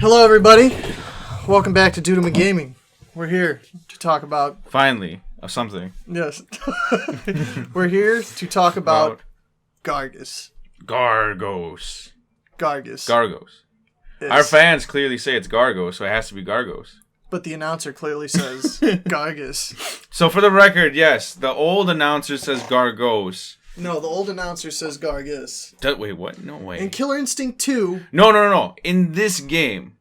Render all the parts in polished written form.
Hello, everybody. Welcome back to Doodle Gaming. We're here to talk about... Finally, of something. Yes. We're here to talk about Gargos. Gargos. Our fans clearly say it's Gargos, so it has to be Gargos. But the announcer clearly says Gargos. So for the record, yes, the old announcer says Gargos. No, the old announcer says Gargos. Wait, what? No way. In Killer Instinct 2... No. In this game.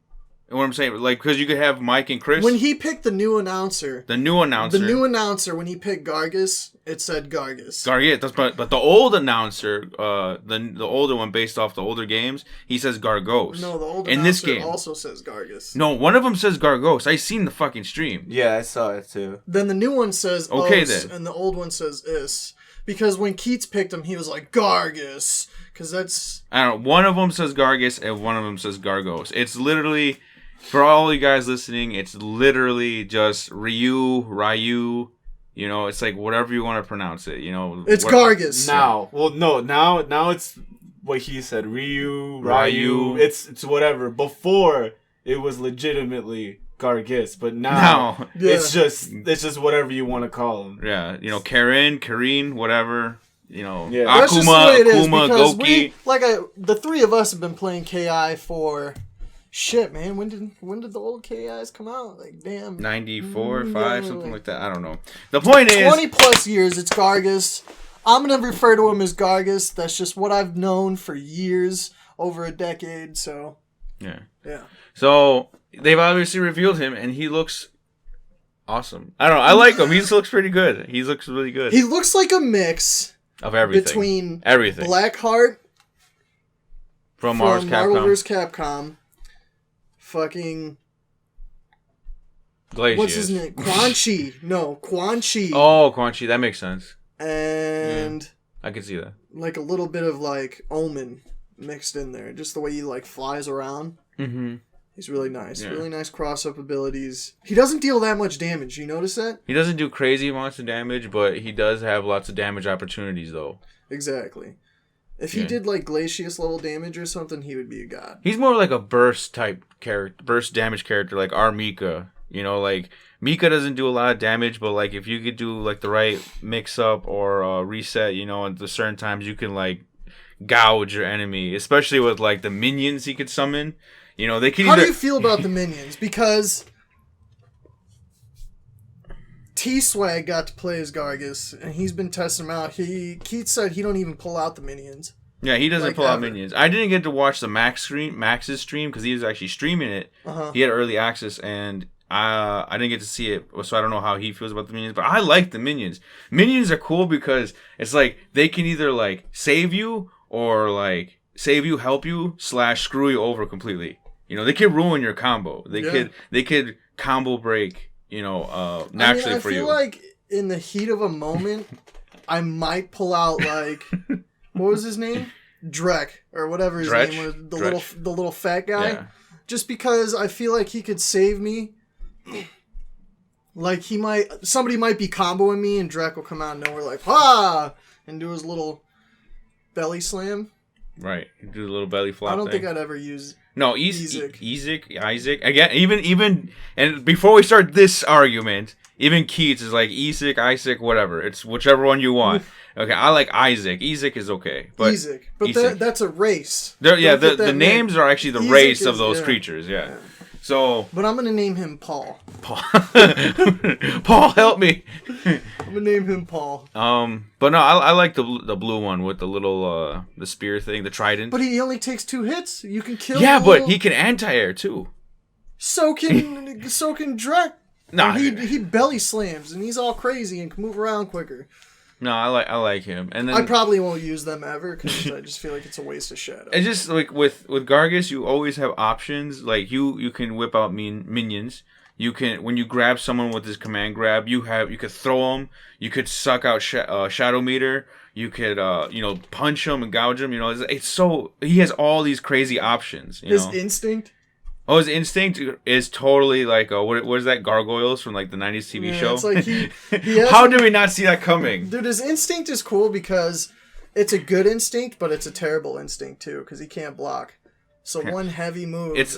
What I'm saying, like, because you could have Mike and Chris. When he picked the new announcer, when he picked Gargos, it said Gargos. But the old announcer, the older one based off the older games, he says Gargos. No, the old in announcer this game also says Gargos. No, one of them says Gargos. I seen the fucking stream. Yeah, I saw it too. Then the new one says okay, Os, and the old one says Is. Because when Keats picked him, he was like, Gargos. Because that's... I don't know. One of them says Gargos, and one of them says Gargos. It's literally... For all you guys listening, it's literally just Ryu, you know, it's like whatever you want to pronounce it, you know. It's Gargos. Now. Well, no, now it's what he said, Ryu. It's whatever. Before, it was legitimately Gargos, but now it's just whatever you want to call him. Yeah, you know, Kareen, whatever. You know, yeah. Akuma, Goki. The three of us have been playing KI for... Shit, man, when did the old KIs come out? Like, damn. 94, 5, something like that. I don't know. The point is... 20 plus years, it's Gargos. I'm going to refer to him as Gargos. That's just what I've known for years, over a decade, so... Yeah. So, they've obviously revealed him, and he looks awesome. I don't know, I like him. He looks pretty good. He looks really good. He looks like a mix... Of everything. Between... Everything. Blackheart... From Marvel vs. Capcom... Fucking... Glacius. What's his name? Quan Chi. Oh, Quan Chi. That makes sense. And... Yeah, I can see that. Like a little bit of, like, Omen mixed in there. Just the way he, like, flies around. Mm-hmm. He's really nice. Yeah. Really nice cross-up abilities. He doesn't deal that much damage. You notice that? He doesn't do crazy amounts of damage, but he does have lots of damage opportunities, though. Exactly. If he did, like, Glacius level damage or something, he would be a god. He's more like a burst type character, burst damage character, like our Mika. You know, like, Mika doesn't do a lot of damage, but, like, if you could do, like, the right mix-up or reset, you know, at the certain times you can, like, gouge your enemy. Especially with, like, the minions he could summon. You know, they can How do you feel about the minions? Because... T-Swag got to play as Gargos, and he's been testing them out. Keith said he don't even pull out the minions. Yeah, he doesn't pull out minions. I didn't get to watch the Max's stream, because he was actually streaming it. Uh-huh. He had early access, and I didn't get to see it, so I don't know how he feels about the minions. But I like the minions. Minions are cool because it's like, they can either, like, save you, or, like, save you, help you, / screw you over completely. You know, they can ruin your combo. They could combo break... You know, naturally for you. I feel like in the heat of a moment, I might pull out like, what was his name? Drek or whatever his name was, the little fat guy. Yeah. Just because I feel like he could save me. Like somebody might be comboing me, and Drek will come out of nowhere like ha, and do his little belly slam. Right, do the little belly flop. I don't think I'd ever use. No, Isaac. Again, even, and before we start this argument, even Keats is like Isaac, whatever. It's whichever one you want. Okay, I like Isaac. Isaac is okay, but that's a race. The names are actually the race of those creatures. Yeah. So, but I'm gonna name him Paul. Paul, help me. I'm gonna name him Paul. But no, I like the blue one with the little the spear thing, the trident. But he only takes 2 hits. You can kill. Yeah, but he can anti-air too. So can Drek. No, he belly slams and he's all crazy and can move around quicker. No, I like him, and then I probably won't use them ever because I just feel like it's a waste of shadow. It's just like with Gargos, you always have options. Like you can whip out minions. You can, when you grab someone with his command grab, you could throw them. You could suck out shadow meter. You could punch him and gouge him. You know, it's so he has all these crazy options. His instinct. Oh, his instinct is totally like what is that, Gargoyles from like the 90s TV show? It's like he How did we not see that coming? Dude, his instinct is cool because it's a good instinct, but it's a terrible instinct too because he can't block. So one heavy move. It's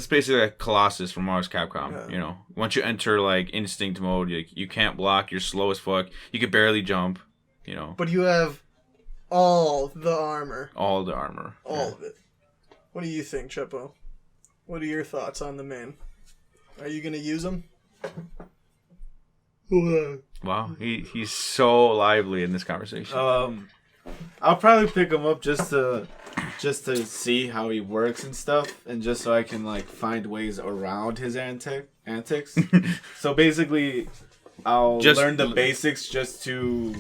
basically like Colossus from Mars Capcom. You know, once you enter like instinct mode, you can't block. You're slow as fuck. You can barely jump. You know. But you have all the armor. All the armor. All of it. What do you think, Chepo? What are your thoughts on the man? Are you gonna use him? Wow, he's so lively in this conversation. I'll probably pick him up just to see how he works and stuff, and just so I can like find ways around his antics. So basically, I'll learn the basics just to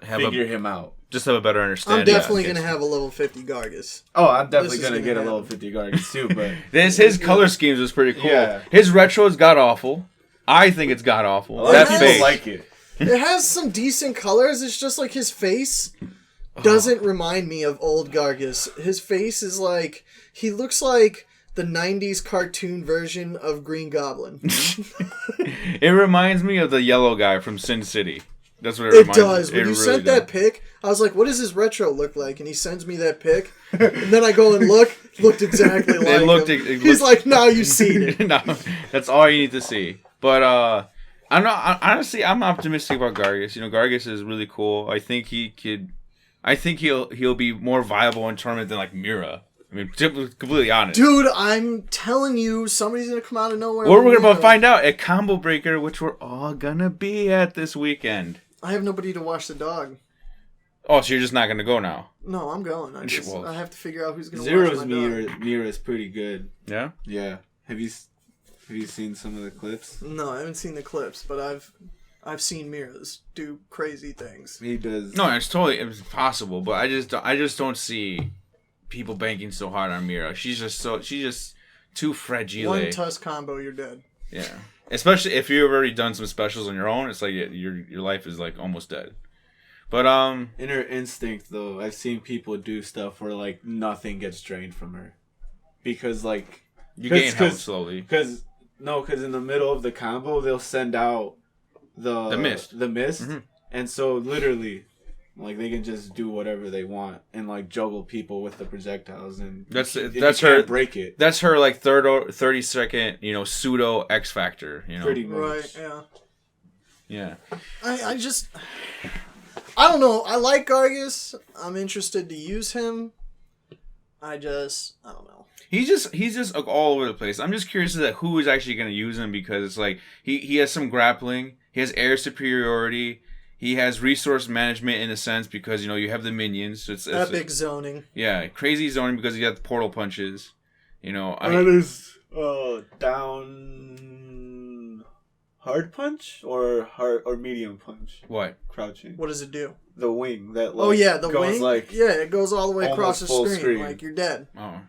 figure him out. Just have a better understanding. I'm definitely gonna have a level 50 Gargos. Oh, I'm definitely gonna get a level 50 Gargos too. But his color schemes is pretty cool. Yeah. His retro is god awful. I think it's god awful. That face, like it. It has some decent colors. It's just like his face doesn't remind me of old Gargos. His face is like, he looks like the 90s cartoon version of Green Goblin. It reminds me of the yellow guy from Sin City. That's what it reminds me. It does. When you sent that pic, I was like, what does his retro look like? And he sends me that pic. And then I go and looked exactly like him. He's like, now you've seen it. No, that's all you need to see. But honestly, I'm optimistic about Gargos. You know, Gargos is really cool. I think he'll be more viable in tournament than like Mira. I mean, to be completely honest. Dude, I'm telling you, somebody's going to come out of nowhere. Or we're going to find out at Combo Breaker, which we're all going to be at this weekend. I have nobody to watch the dog. Oh, so you're just not going to go now? No, I'm going. I have to figure out who's going to watch my dog. Mira is pretty good. Yeah? Yeah. Have you seen some of the clips? No, I haven't seen the clips, but I've seen Miras do crazy things. He does. No, it's possible, but I just don't see people banking so hard on Mira. She's just too fragile. One tusk combo, you're dead. Yeah. Especially if you've already done some specials on your own, it's like your life is like almost dead. But in her instinct though, I've seen people do stuff where like nothing gets drained from her. Because like you gain health slowly. Because in the middle of the combo they'll send out the mist. Mm-hmm. And so literally like they can just do whatever they want and like juggle people with the projectiles, and that's her can't break it. That's her like 30 second, pseudo X Factor, Pretty much. Right, yeah. Yeah. I don't know. I like Gargos. I'm interested to use him. I don't know. He's just like all over the place. I'm just curious as to who is actually going to use him, because it's like he has some grappling, he has air superiority. He has resource management in a sense because, you have the minions. So it's epic zoning. Yeah, crazy zoning because you got the portal punches. That is down hard punch or medium punch? What? Crouching. What does it do? The wing. The wing? Like it goes all the way across the screen. Like, you're dead. Oh.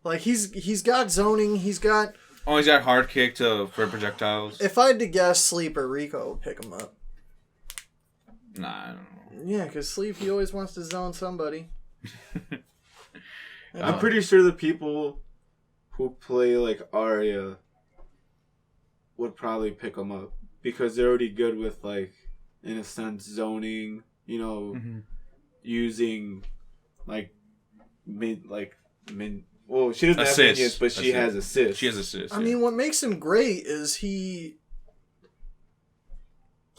Like, he's got zoning. He's got hard kick for projectiles. If I had to guess, Sleep or Rico would pick him up. Nah, I don't know. Yeah, because Sleep, he always wants to zone somebody. I'm pretty sure the people who play like Arya would probably pick them up because they're already good with, like, in a sense, zoning, using well, she doesn't have minions, but she has assists. She has assists. I mean, what makes him great is he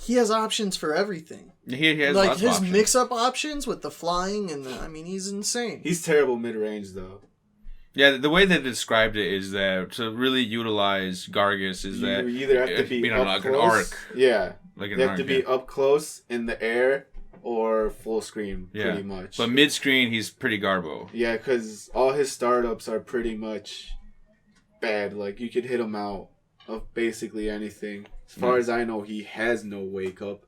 has options for everything. He has like lots his of options. Mix-up options with the flying and he's insane. He's terrible mid-range though. Yeah, the way they described it is that to really utilize Gargos is that you either have to be up like close, an arc. Yeah, like you have to be up close in the air or full screen, pretty much. But mid-screen, he's pretty garbo. Yeah, because all his startups are pretty much bad. Like, you could hit him out of basically anything. As far as I know, he has no wake up.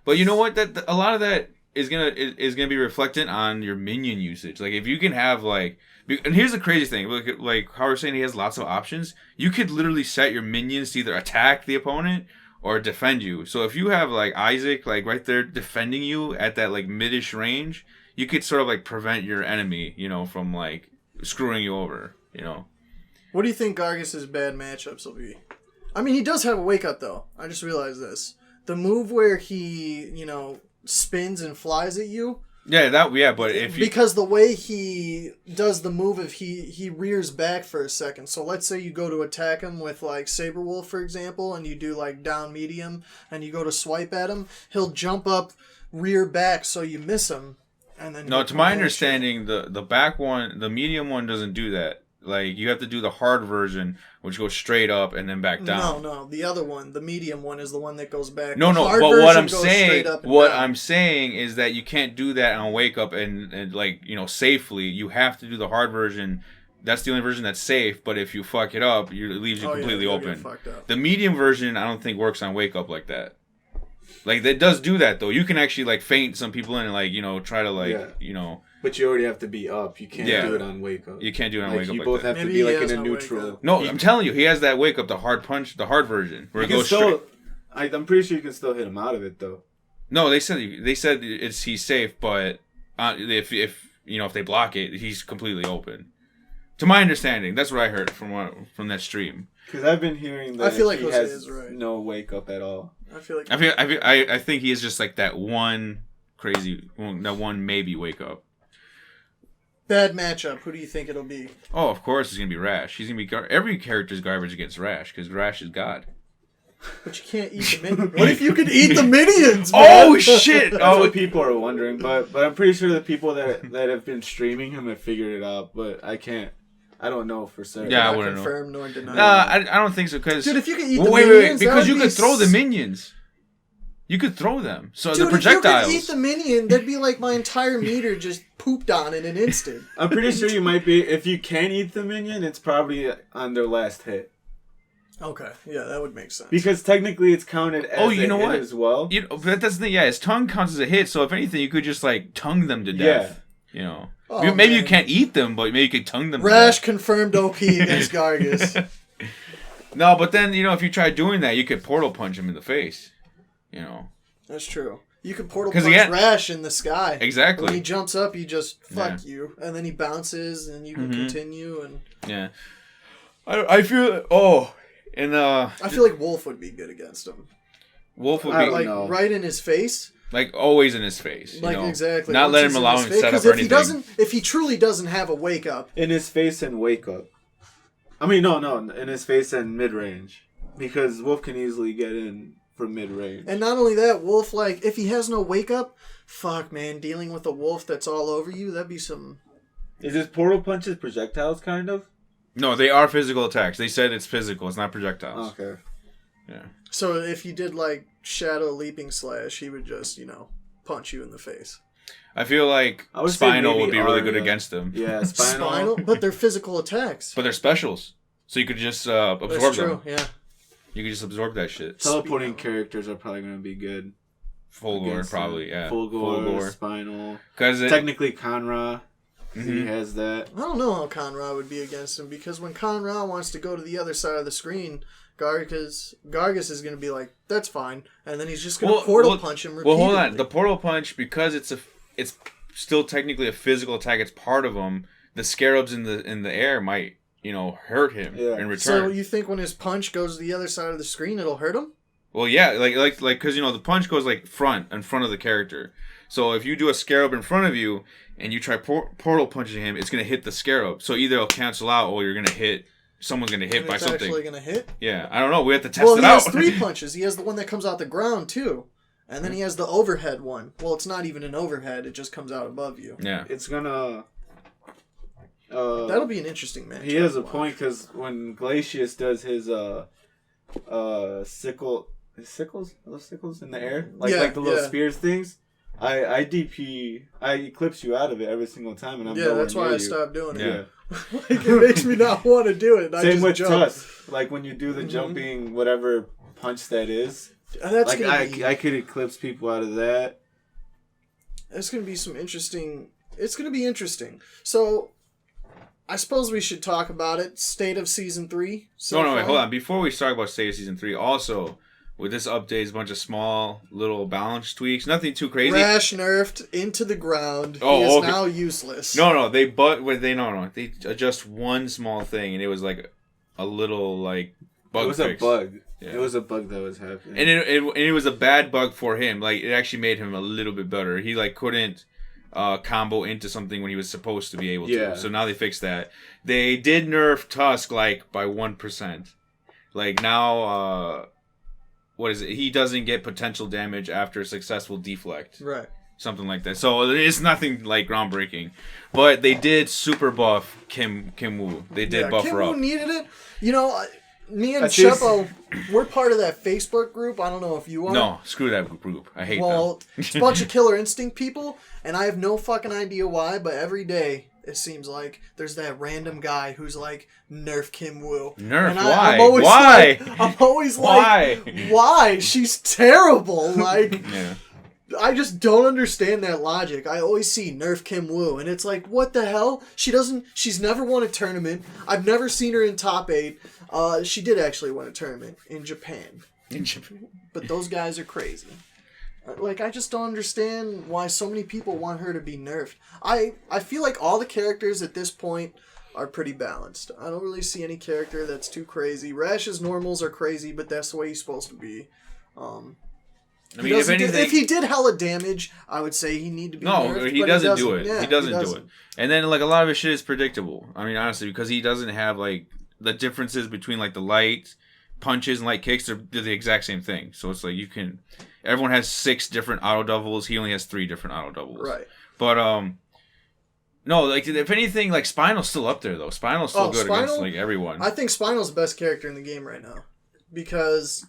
But you know what? That a lot of that is gonna be reflected on your minion usage. Like, if you can have and here's the crazy thing. Like how we're saying, he has lots of options. You could literally set your minions to either attack the opponent or defend you. So if you have like Isaac right there defending you at that midish range, you could sort of prevent your enemy, from screwing you over. What do you think Gargos' bad matchups will be? I mean, he does have a wake up though. I just realized this. The move where he, spins and flies at you. But if because the way he does the move, if he rears back for a second. So let's say you go to attack him with like Saberwolf, for example, and you do like down medium, and you go to swipe at him, he'll jump up, rear back, so you miss him, and then. No, to my understanding, the back one, the medium one doesn't do that. Like, you have to do the hard version, which goes straight up and then back down. No, the other one, the medium one, is the one that goes back. No, but what I'm saying is that you can't do that on wake up and like, you know, safely. You have to do the hard version. That's the only version that's safe, but if you fuck it up, it leaves you completely open. The medium version, I don't think works on wake up like that. Like, it does do that, though. You can actually, like, feint some people in and, like, you know, try to, like, you know... But you already have to be up. You can't do it on wake up. You can't do it on wake up like that. You both have to be, like, in a neutral... No, I'm telling you, he has that wake up, the hard punch, the hard version, where it goes straight... I'm pretty sure you can still hit him out of it, though. No, they said he's safe, but if you know, if they block it, he's completely open. To my understanding, that's what I heard from that stream. Because I've been hearing that I feel like he Jose has is right. no wake up at all. I think he is just like that one maybe wake up. Bad matchup. Who do you think it'll be? Oh, of course it's gonna be Rash. He's gonna be every character's garbage against Rash because Rash is God. But you can't eat the minions. What if you could eat the minions? Man? Oh shit! That's what people are wondering. But I'm pretty sure the people that have been streaming him have figured it out. But I can't. I don't know for certain. Yeah, I wouldn't confirm nor deny. I don't think so. Because dude, if you could eat the minions, because you could throw the minions. You could throw them. So dude, the projectiles. If you could eat the minion, that'd be like my entire meter just pooped on in an instant. I'm pretty sure you might be. If you can eat the minion, it's probably on their last hit. Okay, yeah, that would make sense. Because technically, it's counted as a hit as well. That's the his tongue counts as a hit. So if anything, you could just like tongue them to death. Yeah. You know. Oh, maybe you can't eat them, but maybe you could tongue them. Rash confirmed OP against Gargos. No, but then, you know, if you try doing that, you could portal punch him in the face. You know. That's true. You could portal punch Rash in the sky. Exactly. When he jumps up, you just fuck you. And then he bounces, and you can continue. And yeah. I feel... Oh. And I feel like Wolf would be good against him. Wolf would be... right in his face. Like, always in his face. Like, exactly. Not let him allow him to set up or anything. If he truly doesn't have a wake up. In his face and wake up. I mean, no. In his face and mid-range. Because Wolf can easily get in from mid-range. And not only that, Wolf, like, if he has no wake up, fuck, man, dealing with a Wolf that's all over you, that'd be some... Is his portal punches projectiles, kind of? No, they are physical attacks. They said it's physical. It's not projectiles. Okay. Yeah. So if you did like Shadow Leaping Slash, he would just, punch you in the face. I feel like Spinal would be really good against them. Yeah, Spinal. But they're physical attacks. But they're specials. So you could just absorb them. That's true, yeah. You could just absorb that shit. Teleporting characters are probably going to be good. Fulgor, probably, yeah. Fulgor, Spinal. Technically, Conra. He has that. I don't know how Conra would be against him, because when Conra wants to go to the other side of the screen, Gargos is going to be like, that's fine. And then he's just going to portal punch him repeatedly. Well, hold on. The portal punch, because it's still technically a physical attack, it's part of him, the scarabs in the air might, hurt him in return. So you think when his punch goes to the other side of the screen, it'll hurt him? Well, yeah, like because the punch goes like in front of the character. So if you do a scarab in front of you and you try portal punching him, it's gonna hit the scarab. So either it'll cancel out or you're gonna hit. Someone's gonna hit by something. It's actually gonna hit. Yeah, I don't know. We have to test it out. Well, he has 3 punches. He has the one that comes out the ground too, and then he has the overhead one. Well, it's not even an overhead; it just comes out above you. Yeah, it's gonna. That'll be an interesting match. He has a point because when Glacius does his sickles in the air, like the little spears things. I eclipse you out of it every single time, and I'm that's why I stopped doing it. Yeah. Like, it makes me not want to do it. Same with Tusk. Like when you do the jumping, whatever punch that is. That's like I could eclipse people out of that. It's gonna be some interesting. It's gonna be interesting. So, I suppose we should talk about it. State of season 3. Wait, hold on. Before we talk about state of season 3, also. With this update, is a bunch of small little balance tweaks. Nothing too crazy. Rash nerfed into the ground. He is now useless. No. They adjust one small thing, and it was like a little like bug. It was fix. A bug. Yeah. It was a bug that was happening, and it was a bad bug for him. Like it actually made him a little bit better. He like couldn't combo into something when he was supposed to be able to. So now they fixed that. They did nerf Tusk like by 1%. Like now, what is it? He doesn't get potential damage after a successful deflect. Right. Something like that. So it's nothing like groundbreaking, but they did super buff Kim Woo. They did buff her up. Kim Woo needed it. You know, me and Chepo, we're part of that Facebook group. I don't know if you are. No, screw that group. I hate them. Well, it's a bunch of Killer Instinct people, and I have no fucking idea why, but every day it seems like there's that random guy who's like, nerf Kim Woo. Nerf? And why? I'm always like, why? She's terrible. Like, yeah. I just don't understand that logic. I always see nerf Kim Woo, and it's like, what the hell? She's never won a tournament. I've never seen her in top 8. She did actually win a tournament in Japan. But those guys are crazy. Like, I just don't understand why so many people want her to be nerfed. I feel like all the characters at this point are pretty balanced. I don't really see any character that's too crazy. Rash's normals are crazy, but that's the way he's supposed to be. I mean, if he did hella damage, I would say he need to be nerfed. No, he doesn't do it. Yeah, he doesn't do it. And then, like, a lot of his shit is predictable. I mean, honestly, because he doesn't have, like, the differences between, like, the light punches and light kicks are the exact same thing. So it's like everyone has 6 different auto doubles. He only has 3 different auto doubles. Right. But, no, like, if anything, like, Spinal's still up there, though. Spinal's still good against, like, everyone. I think Spinal's the best character in the game right now. Because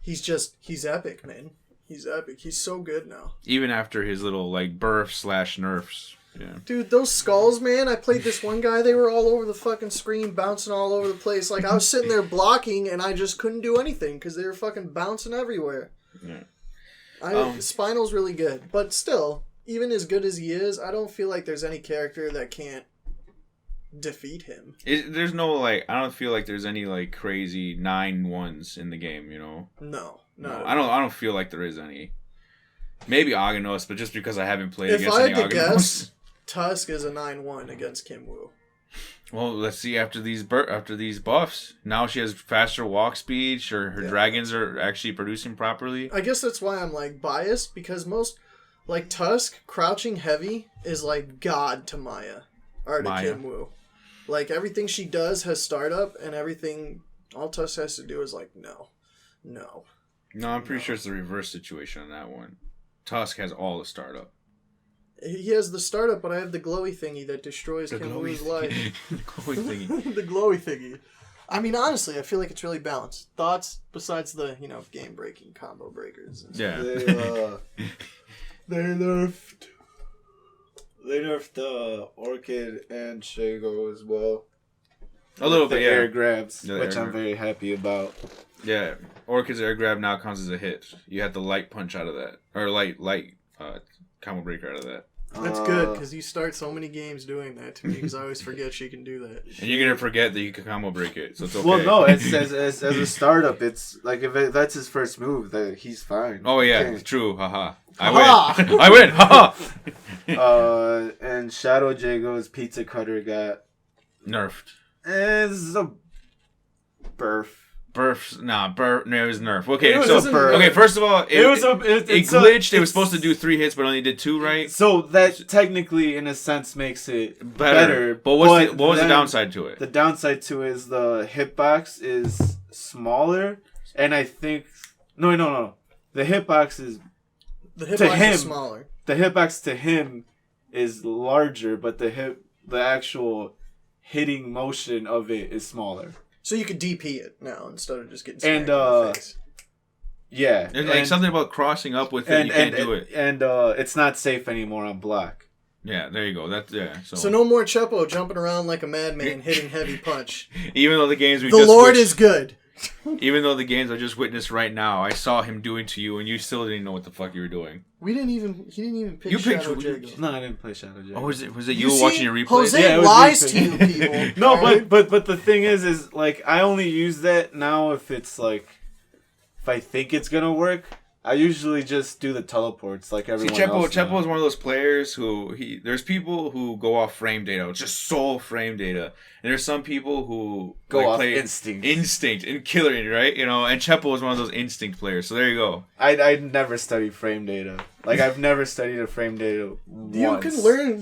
he's epic, man. He's epic. He's so good now. Even after his little, like, burf/nerfs. Yeah. Dude, those skulls, man. I played this one guy. They were all over the fucking screen, bouncing all over the place. Like, I was sitting there blocking, and I just couldn't do anything because they were fucking bouncing everywhere. Yeah. Spinal's really good. But still, even as good as he is, I don't feel like there's any character that can't defeat him. There's no, like, I don't feel like there's any, like, crazy 9-1s in the game, you know? No. I don't feel like there is any. Maybe Aganos, but just because I haven't played against any Aganos. If I had to guess, Tusk is a 9-1 against Kim Woo. Well, let's see after these buffs. Now she has faster walk speed. Her dragons are actually producing properly. I guess that's why I'm, like, biased, because most, like, Tusk, crouching heavy is, like, God to Maya. Or to Kim Woo. Like, everything she does has startup, and all Tusk has to do is, like, no. No, I'm pretty sure it's the reverse situation on that one. Tusk has all the startup. He has the startup, but I have the glowy thingy that destroys Kim Woo's life. The glowy thingy. The glowy thingy. I mean, honestly, I feel like it's really balanced. Thoughts besides the, game-breaking combo breakers. Yeah. They nerfed Orchid and Shago as well. A little bit, air grabs, which I'm very happy about. Yeah, Orchid's air grab now counts as a hit. You had the light punch out of that, or light combo breaker out of that. That's good, because you start so many games doing that to me, because I always forget she can do that. And you're gonna forget that you can combo break it, so it's okay. Well, no, it's as a startup, it's like if that's his first move, that he's fine. Oh yeah, it's true. Haha. I win. Haha. And Shadow Jago's Pizza Cutter got nerfed. It's a burf. No, it was nerf. Okay, first of all, it glitched. It was supposed to do 3 hits, but only did 2, right? So that technically, in a sense, makes it better. But what was the downside to it? The downside to it is the hitbox is smaller, and I think no. The hitbox is is smaller. The hitbox to him is larger, but the actual hitting motion of it is smaller. So you could DP it now instead of just getting smacked in the face. Yeah. There's like something about crossing up with it, you can't do it. And it's not safe anymore on block. Yeah, there you go. So no more Chepo jumping around like a madman hitting heavy punch. Even though the games The Lord is good. Even though the games I just witnessed right now, I saw him doing to you, and you still didn't know what the fuck you were doing. He didn't even pick Shadow Jago. No, I didn't play Shadow Jago. Oh, was it you watching your replay? Jose lies to you people. No, right? but the thing is like I only use that now if it's like if I think it's gonna work. I usually just do the teleports like everyone else. Chepo is one of those players who there's people who go off frame data, just sole frame data, and there's some people who go off instinct and killing, right? You know, and Chepo is one of those instinct players. So there you go. I never study frame data. Like I've never studied a frame data once.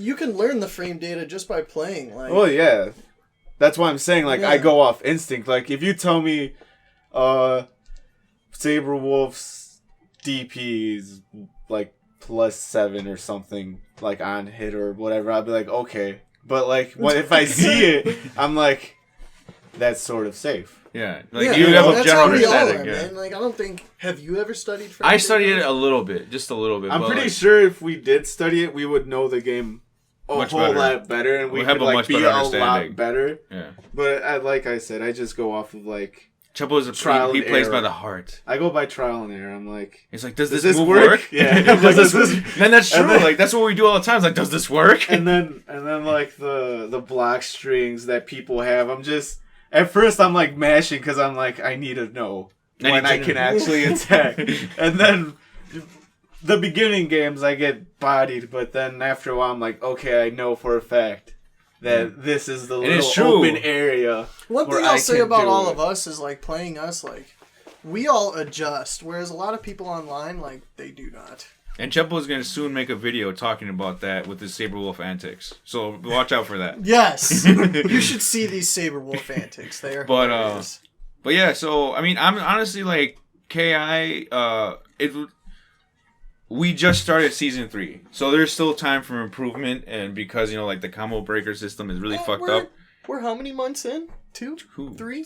You can learn the frame data just by playing. Like, oh yeah, that's why I'm saying like I go off instinct. Like if you tell me, Saberwolf's DP is like +7 or something, like on hit or whatever, I'll be like, okay. But like, if I see it, I'm like, that's sort of safe. Yeah, like you have a general understanding. Man. Like I don't think. Have you ever studied frame I studied it a little bit, just a little bit. I'm pretty sure if we did study it, we would know the game a whole lot better, and we have could a much be better a understanding. lot better. Yeah. But like I said, I just go off of like. Chepo is he plays by the heart. I go by trial and error. I'm like, it's like, does this move work? Yeah. Does this? Then that's true. Like that's what we do all the time. It's like, does this work? And then like the block strings that people have. I'm just at first I'm like mashing because I'm like I need to know when I can actually attack. And then the beginning games I get bodied, but then after a while I'm like, okay, I know for a fact that this is the little open area. One thing I'll say about all of us is like playing us, like we all adjust, whereas a lot of people online, like they do not. And Chepo is going to soon make a video talking about that with his Saberwolf antics. So watch out for that. Yes, you should see these Saberwolf antics. They are hilarious. But yeah, so I mean, I'm honestly like KI. We just started season 3, so there's still time for improvement, and because like the combo breaker system is really fucked up. We're how many months in? 2? 3?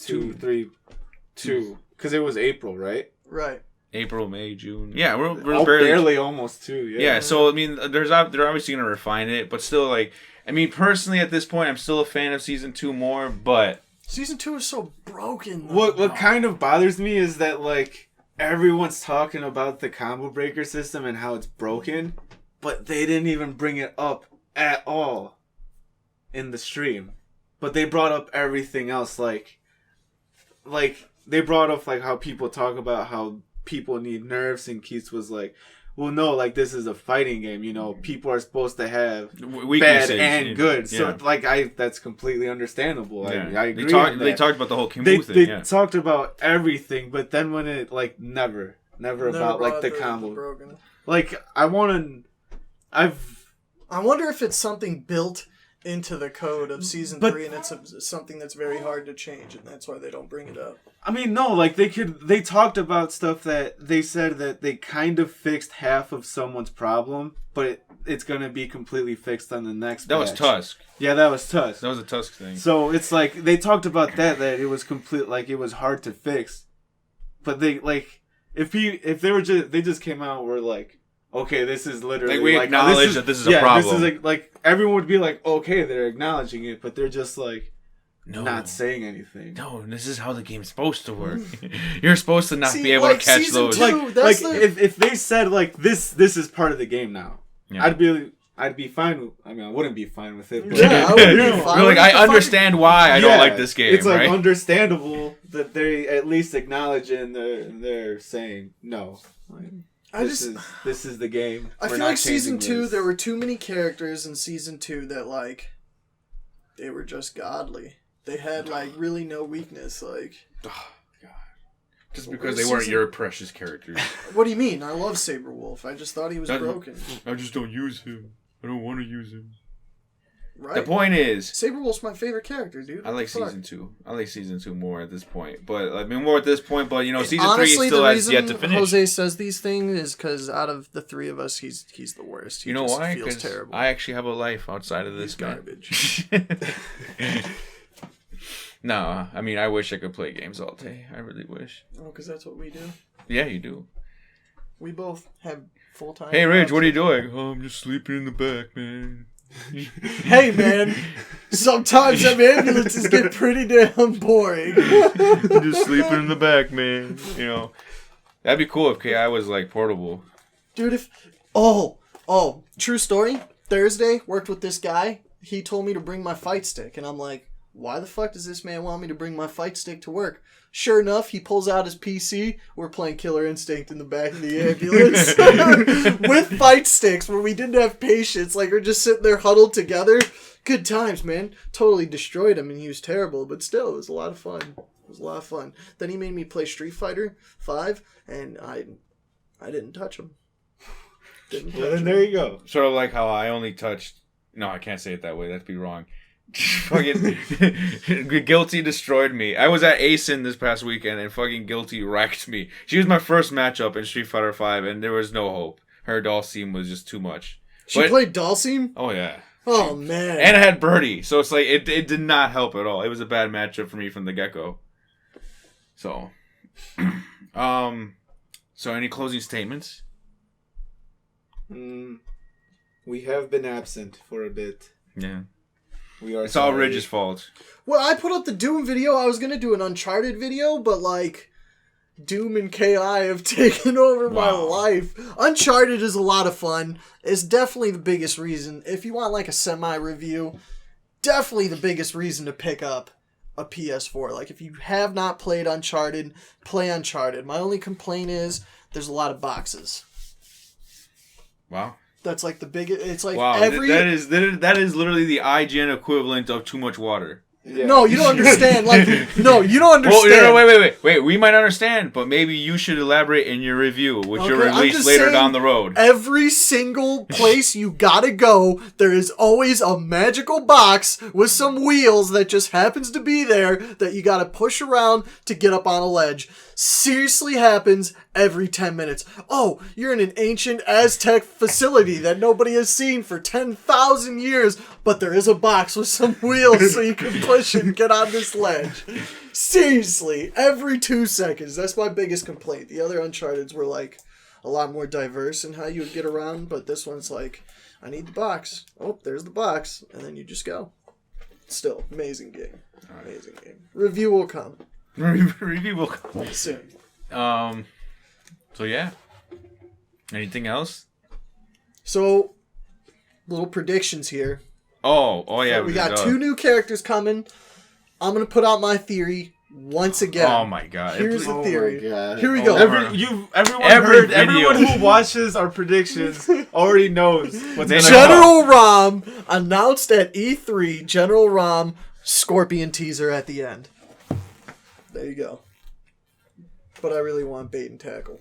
2. Because it was April, right? Right. April, May, June. Yeah, we're barely almost 2. Yeah. So I mean, they're obviously gonna refine it, but still, like, I mean, personally at this point, I'm still a fan of season 2 more, but season 2 is so broken. What kind of bothers me is that like. Everyone's talking about the combo breaker system and how it's broken, but they didn't even bring it up at all in the stream. But they brought up everything else, like they brought up like how people talk about how people need nerfs, and Keith was like, well, no, like this is a fighting game, you know, people are supposed to have bad and good. So like that's completely understandable. Yeah. I agree. They talked about the whole Kimbu thing. They talked about everything, but then when it like never about like the combo. Like I wonder if it's something built into the code of season 3, and it's something that's very hard to change, and that's why they don't bring it up. I mean, no, like they talked about stuff that they said that they kind of fixed half of someone's problem, but it's gonna be completely fixed on the next That batch. was Tusk. Yeah, that was Tusk. That was a Tusk thing. So it's like they talked about that it was complete, like it was hard to fix. But they like if they just came out and were like, okay, this is literally like we acknowledge that this is a problem. This is like everyone would be like, okay, they're acknowledging it, but they're just like not saying anything. No, this is how the game's supposed to work. You're supposed to not be able to catch those. If they said like this is part of the game now, I'd be fine with. I mean, I wouldn't be fine with it. But I would be fine. Like I understand why I don't like this game. It's like right? understandable that they at least acknowledge it and they're saying no. Like, this is the game. I feel like season 2, there were too many characters in season 2 that like they were just godly. They had like really no weakness. Like, oh god, just because they weren't your precious characters. What do you mean? I love Saberwolf. I just thought he was broken. I just don't use him. I don't want to use him. Right. The point is, Saberwolf's my favorite character, dude. I like season 2. I like season 2 more at this point. But I mean, more at this point. But you know, season 3 still has yet to finish. Jose says these things is because out of the 3 of us, he's the worst. You know why? Because I actually have a life outside of this garbage. No, I mean, I wish I could play games all day. I really wish. Oh, because that's what we do. Yeah, you do. We both have full-time. Hey, Ridge, what are you doing? Oh, I'm just sleeping in the back, man. Hey, man. Sometimes them ambulances get pretty damn boring. I'm just sleeping in the back, man. You know, that'd be cool if KI was like portable. Dude, true story. Thursday, worked with this guy. He told me to bring my fight stick, and I'm like, why the fuck does this man want me to bring my fight stick to work? Sure enough, he pulls out his PC. We're playing Killer Instinct in the back of the ambulance with fight sticks where we didn't have patience. Like, we're just sitting there huddled together. Good times, man. Totally destroyed him, and he was terrible. But still, it was a lot of fun. It was a lot of fun. Then he made me play Street Fighter 5, and I didn't touch him. And there you go. Sort of like how I only touched... No, I can't say it that way. That'd be wrong. Fucking Guilty destroyed me. I was at ASIN this past weekend, and fucking Guilty wrecked me. She was my first matchup in Street Fighter 5, and there was no hope. Her Dhalsim was just too much. She played Dhalsim? Oh, yeah. Oh, man. And I had Birdie, so it's like, it did not help at all. It was a bad matchup for me from the get-go. So, so any closing statements? We have been absent for a bit. Yeah. It's all Ridge's fault. Well, I put up the Doom video. I was going to do an Uncharted video, but like, Doom and KI have taken over my life. Uncharted is a lot of fun. It's definitely the biggest reason. If you want like a semi-review, definitely the biggest reason to pick up a PS4. Like, if you have not played Uncharted, play Uncharted. My only complaint is there's a lot of boxes. Wow. That's like the biggest. It's like every. That is literally the IGN equivalent of too much water. Yeah. No, you don't understand. Like, no, you don't understand. Well, wait. We might understand, but maybe you should elaborate in your review, which you'll release later down the road. Every single place you gotta go, there is always a magical box with some wheels that just happens to be there that you gotta push around to get up on a ledge. Seriously happens every 10 minutes. Oh, you're in an ancient Aztec facility that nobody has seen for 10,000 years, but there is a box with some wheels so you can push and get on this ledge. Seriously, every 2 seconds. That's my biggest complaint. The other Uncharteds were like a lot more diverse in how you would get around, but this one's like, I need the box. Oh, there's the box, and then you just go. Still, amazing game. Amazing game. Review will come. Review will come soon. So yeah. Anything else? So, little predictions here. Oh yeah. We got 2 new characters coming. I'm gonna put out my theory once again. Oh my god! Here's the theory. Here we go. Everyone who watches our predictions already knows what's going on. General Rom announced at E3. General Rom Scorpion teaser at the end. There you go. But I really want bait and tackle.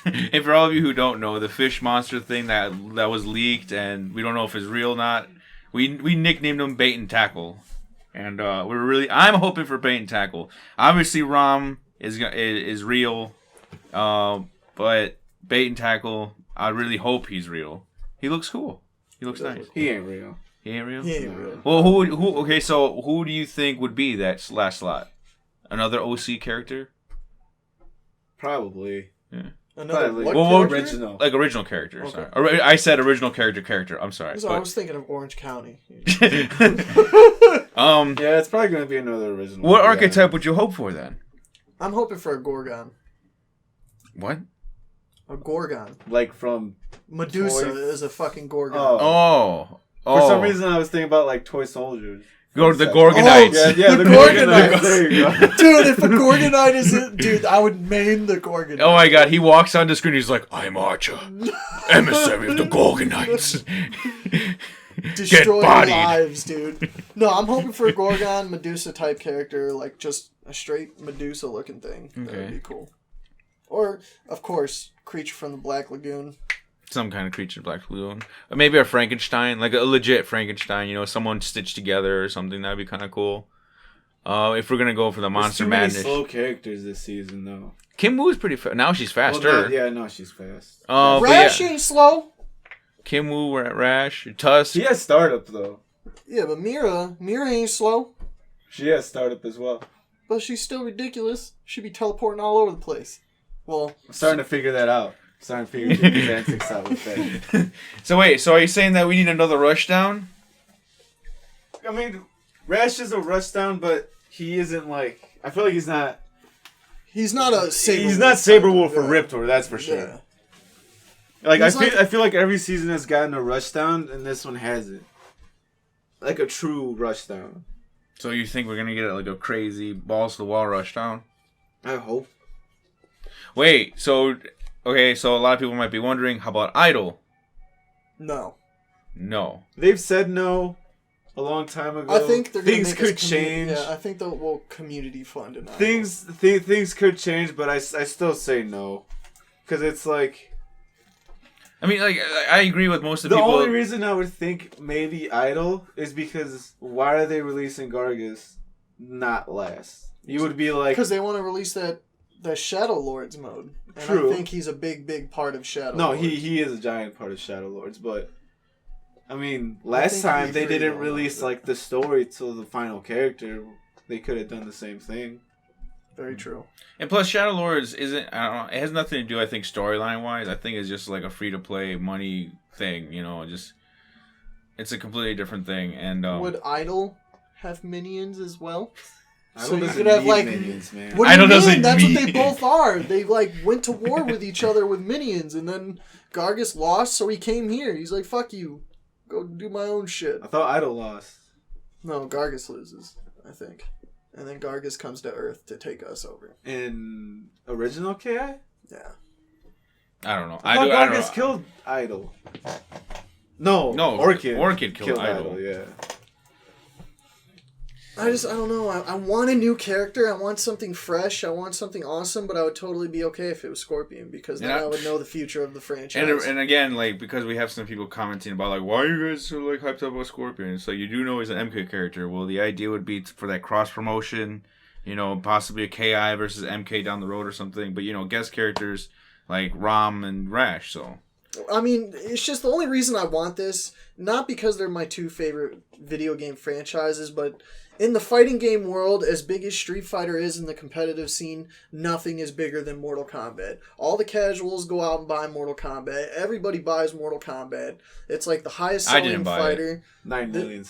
And for all of you who don't know, the fish monster thing that was leaked, and we don't know if it's real or not, we nicknamed him Bait and Tackle. And I'm hoping for Bait and Tackle. Obviously, Rom is real, but Bait and Tackle, I really hope he's real. He looks cool. He looks nice. He ain't real. He ain't real? He ain't real. Well, who do you think would be that last slot? Another OC character? Probably. Yeah. Original. Like original character. Okay. Sorry. I said original character. I'm sorry. I was thinking of Orange County. Yeah, it's probably going to be another original. What archetype would you hope for then? I'm hoping for a Gorgon. What? A Gorgon. Like from Medusa is a fucking Gorgon. Oh. For some reason, I was thinking about like toy soldiers. Go to the Gorgonites. The Gorgonites. There you go. Dude, if a Gorgonite is it, dude, I would main the Gorgonite. Oh my god, he walks on the screen, he's like, I'm Archer, emissary of the Gorgonites. Destroy lives, dude. No, I'm hoping for a Gorgon, Medusa type character, like just a straight Medusa looking thing. Okay. That would be cool. Or, of course, creature from the Black Lagoon. Some kind of creature, Black Lagoon. Or maybe a Frankenstein, like a legit Frankenstein, someone stitched together or something. That'd be kind of cool. If we're gonna go for the Monster Madness. There's too many slow characters this season, though. Kim Woo's pretty fast. Now she's faster. Now she's fast. Rash ain't slow. Kim Woo, we're at Rash. Tusk. She has startup, though. Yeah, but Mira ain't slow. She has startup as well. But she's still ridiculous. She'd be teleporting all over the place. Well, I'm starting to figure that out. Starting to figure these antics out with that. So wait, are you saying that we need another Rushdown? I mean, Rash is a Rushdown, but he isn't like... I feel like he's not... He's not a Saber. He's not Saberwolf or Riptor, that's for sure. Yeah. Like I feel like every season has gotten a Rushdown, and this one hasn't. Like a true Rushdown. So you think we're gonna get like a crazy balls to the wall rushdown? I hope. Wait, so a lot of people might be wondering, how about Idol? No. They've said no a long time ago. I think things could change. Yeah, I think they'll community fund an Idol. Things could change, but I still say no, because it's like. I mean, like, I agree with most of the people. The only reason I would think maybe Idol is because why are they releasing Gargos not last? You would be like... Because they want to release that Shadow Lords mode. And True. I think he's a big part of Shadow Lords. No, he is a giant part of Shadow Lords, but... I mean, last time they didn't release, like, the story till the final character. They could have done the same thing. Very true. And plus, Shadow Lords isn't... I don't know. It has nothing to do, I think, storyline-wise. I think it's just like a free-to-play money thing, you know. Just... It's a completely different thing. And would Idol have minions as well? So you could have like minions, man. What do you mean? That's what they both are. They like went to war with each other with minions, and then Gargos lost, so he came here. He's like, "Fuck you, go do my own shit." I thought Idol lost. No, Gargos loses, I think, and then Gargos comes to Earth to take us over. In original KI? Yeah. I don't know. I thought Gargos killed Idol. No, Orchid killed Idol. Yeah. I don't know. I want a new character. I want something fresh. I want something awesome, but I would totally be okay if it was Scorpion, because then I would know the future of the franchise. And again, like, because we have some people commenting about, like, why are you guys so, like, hyped up about Scorpion? So you do know he's an MK character. Well, the idea would be for that cross-promotion, you know, possibly a KI versus MK down the road or something. But, you know, guest characters like Rom and Rash, so... I mean, it's just the only reason I want this, not because they're my two favorite video game franchises, but in the fighting game world, as big as Street Fighter is in the competitive scene, nothing is bigger than Mortal Kombat. All the casuals go out and buy Mortal Kombat. Everybody buys Mortal Kombat. It's like the highest selling fighter. 9 million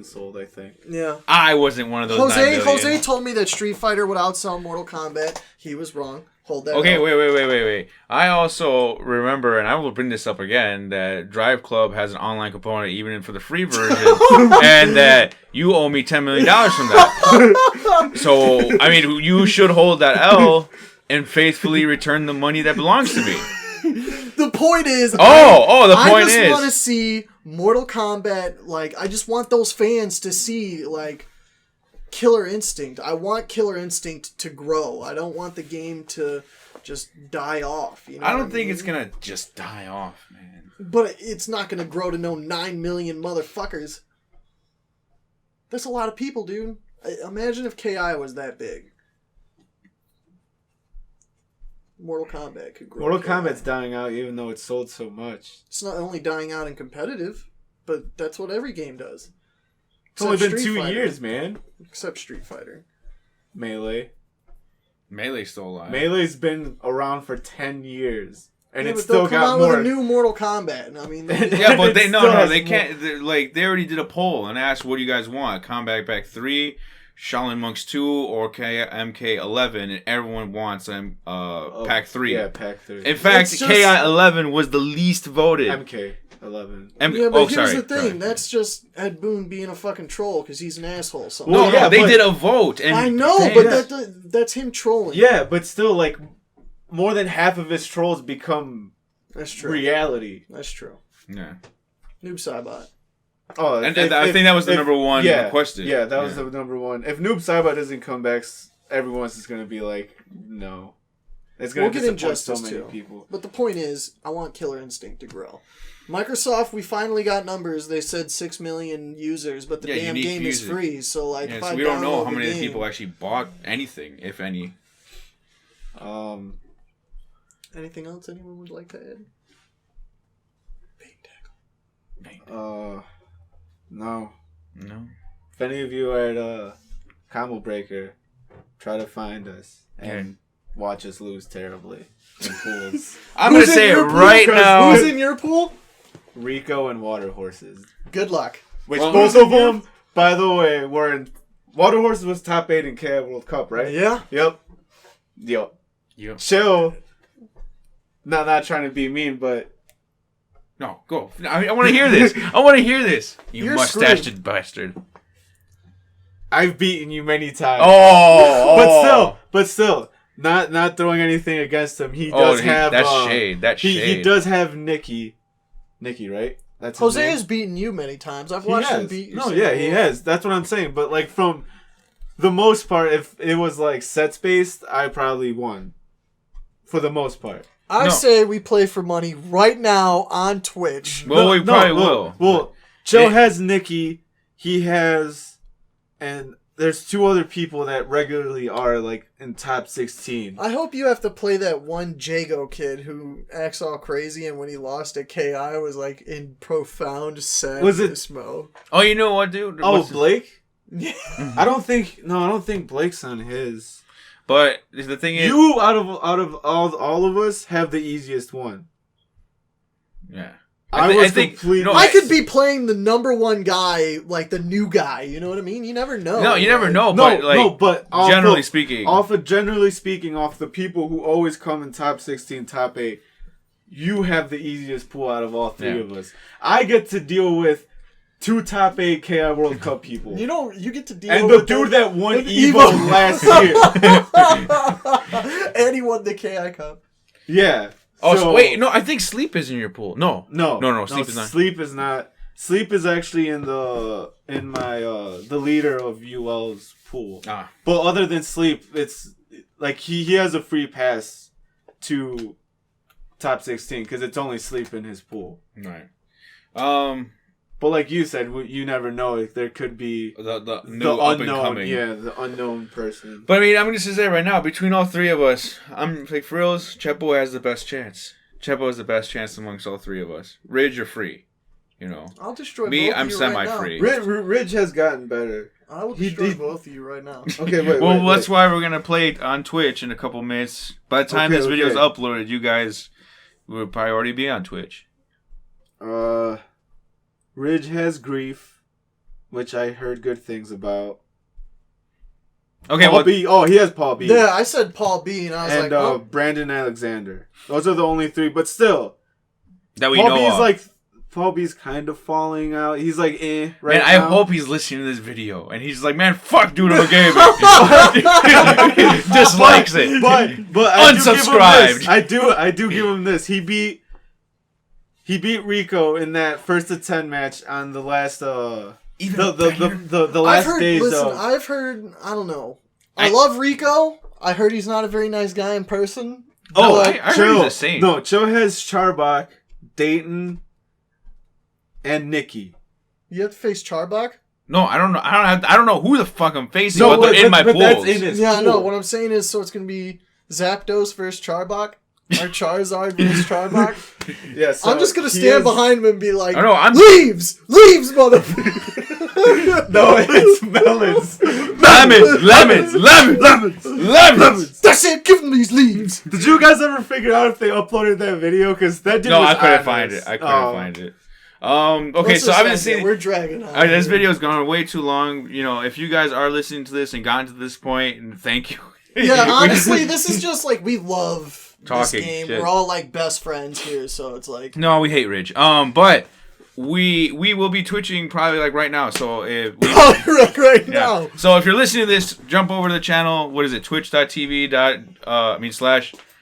sold, I think. Yeah. I wasn't one of those 9 million. Jose told me that Street Fighter would outsell Mortal Kombat. He was wrong. Hold that okay, up. wait. I also remember, and I will bring this up again, that Drive Club has an online component even for the free version, and that you owe me $10 million from that. So, I mean, you should hold that L and faithfully return the money that belongs to me. The point is... I just want to see Mortal Kombat, like, I just want those fans to see, like... Killer Instinct. I want Killer Instinct to grow. I don't want the game to just die off. You know I don't think it's gonna just die off, man. But it's not gonna grow to no 9 million motherfuckers. That's a lot of people, dude. Imagine if KI was that big. Mortal Kombat could grow. Mortal Kombat's dying out even though it's sold so much. It's not only dying out in competitive, but that's what every game does. It's only been 2 years, man. Except Street Fighter. Melee's still alive. Melee's been around for 10 years. And it's still got more. With a new Mortal Kombat. I mean, yeah, but they can't. They already did a poll and asked, "What do you guys want? Combat Pack 3, Shaolin Monks 2, or MK11?" And everyone wants Pack 3. Yeah, Pack 3. In fact, KI11 was the least voted. MK11. Yeah, but here's the thing. That's just Ed Boon being a fucking troll because he's an asshole. They did a vote. And I know, but that's him trolling. Yeah, but still, like, more than half of his trolls become reality. That's true. Yeah. Noob Saibot. Oh, I think that was the number one requested. Yeah, that was the number one. If Noob Saibot doesn't come back, everyone's just going to be like, no. It's going to disappoint so many people. But the point is, I want Killer Instinct to grow. Microsoft, we finally got numbers. They said 6 million users, but the damn game is free. So, like, if I we don't know how many people actually bought anything, if any. Anything else anyone would like to add? Bang tackle. No. No. If any of you are at Combo Breaker, try to find us and watch us lose terribly in pools. I'm going to say it right now. Who's in your pool? Rico and Water Horses. Good luck. Which both of them, by the way, were in... Water Horses was top 8 in KI World Cup, right? Yeah. Yep. Chill. Not trying to be mean, but... No, go. I want to hear this. You mustached bastard. I've beaten you many times. But still, not throwing anything against him. He does have that's shade. That's shade. He does have Nikki, right? That's Jose has beaten you many times. I've watched him beat you. No, yeah, he has. That's what I'm saying. But like from the most part, if it was like sets based, I probably won. For the most part. I say we play for money right now on Twitch. Well, we probably will. Well, Joe has Nikki. He has, and there's 2 other people that regularly are like in top 16. I hope you have to play that one Jago kid who acts all crazy and when he lost at KI was like in profound sadness mode. Oh, you know what, dude? Blake? Yeah. I don't think Blake's on his. But the thing is, you out of all of us have the easiest one. Yeah. I could be playing the number 1 guy, like the new guy. You know what I mean? You never know. No, you never know. But generally speaking, off the people who always come in top 16, top 8, you have the easiest pool out of all 3 of us. I get to deal with 2 top 8 KI World Cup people. You get to deal with... And the dude that won Evo last year. And he won the KI Cup. Yeah. Oh, so wait. No, I think Sleep is in your pool. No. Sleep is not. Sleep is not. Sleep is actually in the leader of UL's pool. But other than Sleep, it's like he has a free pass to top 16 because it's only Sleep in his pool. Right. But like you said, you never know. Like, there could be the unknown, the unknown person. But I mean, I'm just gonna say right now, between all 3 of us, I'm like for reals. Chepo has the best chance. Chepo has the best chance amongst all 3 of us. Ridge, you're free. You know. I'll destroy me. Both I'm of you semi-free. Right Ridge has gotten better. I will destroy both of you right now. Okay, wait. That's why we're gonna play it on Twitch in a couple minutes. By the time this video is uploaded, you guys will probably already be on Twitch. Ridge has Grief, which I heard good things about. Okay, Paul B. Oh, he has Paul B. Yeah, I said Paul B, and I was like, Brandon Alexander. Those are the only 3, but still, that we know of. Paul B's kind of falling out. He's like, right man, now. I hope he's listening to this video and he's like, man, fuck Dude of a Game. Dislikes it. But unsubscribed. I do give him this. He beat Rico in that 1st to 10 match on the last the last days. I've heard. I don't know. I love Rico. I heard he's not a very nice guy in person. Oh, I heard he's the same. No, Cho has Charbak, Dayton, and Nikki. You have to face Charbak? No, I don't know. I don't know who the fuck I'm facing. In my pools. That's in his pool. No. What I'm saying is, so it's gonna be Zapdos versus Charbak. Or Charizard versus Charbak. Yeah, so I'm just gonna stand behind him and be like, leaves, motherfucker. No, it's melons. Lemons. That's it. Give them these leaves. Did you guys ever figure out if they uploaded that video? Because that dude was I couldn't find it. Find it. Okay, so I've been seeing. We're dragging on. This video's gone way too long. You know, if you guys are listening to this and gotten to this point, and thank you. Yeah, honestly, this is just like we love. Talking this game. Shit. We're all like best friends here, so it's like no, we hate Ridge. But we will be twitching probably like right now. So if now. So if you're listening to this, jump over to the channel. What is it? Twitch.tv. /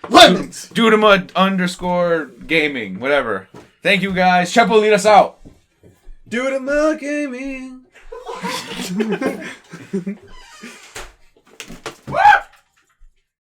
Lemons. Dudema_gaming. Whatever. Thank you guys. Chepo, lead us out. Dudema Gaming.